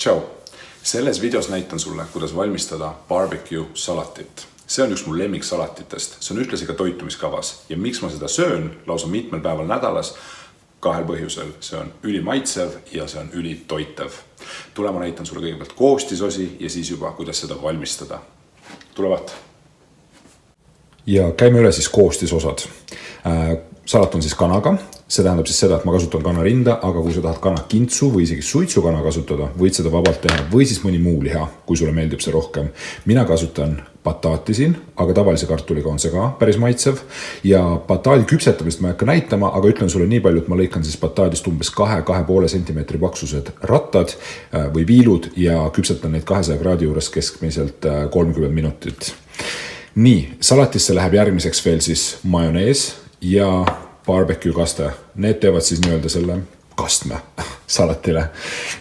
Tšau! Selles videos näitan sulle, kuidas valmistada barbecue salatit. See on üks mu lemmiksalatitest. See on ühtlasi ka toitumiskavas. Ja miks ma seda söön lausa mitmel päeval nädalas? Kahel põhjusel. See on ülimaitsev ja see on ülitoitev. Tule ma näitan sulle kõigepealt koostisosi ja siis juba, kuidas seda valmistada. Tule vaata. Ja käime üle siis koostisosad. Salat on siis kanaga. See tähendab siis seda, et ma kasutan kanarinda, aga kui sa tahad kanakintsu või isegi suitsukana kasutada, võid seda vabalt teha või siis mõni muu liha, kui sulle meeldib see rohkem. Mina kasutan bataati siin, aga tavalise kartuliga on see ka päris maitsev. Ja bataadi küpsetamist ma ei hakka näitama, aga ütlen sulle nii palju, et ma lõikan siis bataadist umbes 2-2,5 sentimeetri paksused rattad või viilud ja küpsetan neid 200 kraadi juures keskmiselt 30 minutit. Nii, salatisse läheb järgmiseks veel siis majonees ja barbecue kaste. Need teevad siis nii-öelda selle kastme salatile.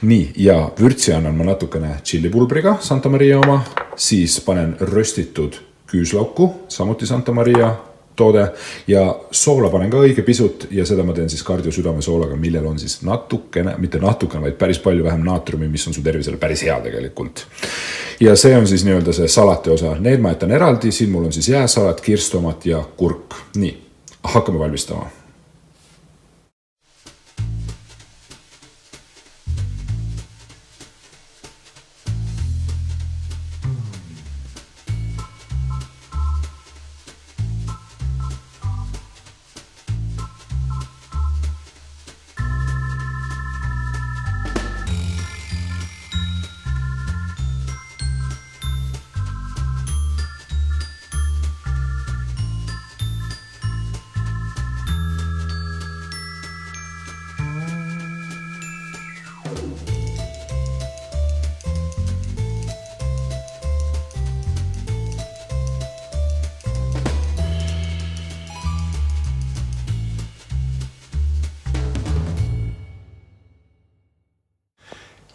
Nii, ja vürtsi annan ma natukene tšillipulbriga Santa Maria oma, siis panen röstitud küüslauku, samuti Santa Maria toode ja soola panen ka õige pisut ja seda ma teen siis kardio südamesoolaga, millel on siis natukene, mitte natukene, vaid päris palju vähem naatriumi, mis on su tervisele päris hea tegelikult. Ja see on siis nii-öelda see salati osa. Need ma jätan eraldi, siin mul on siis jääsalat, kirstomat ja kurk. Nii. Hakkame valmistama.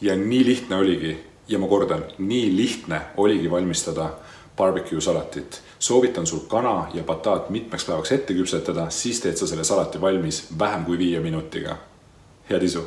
Ja nii lihtne oligi, ja ma kordan, nii lihtne oligi valmistada barbecue salatit. Soovitan sul kana ja bataat mitmeks päevaks ette küpsetada, siis teed sa selle salati valmis vähem kui 5 minutiga. Head isu!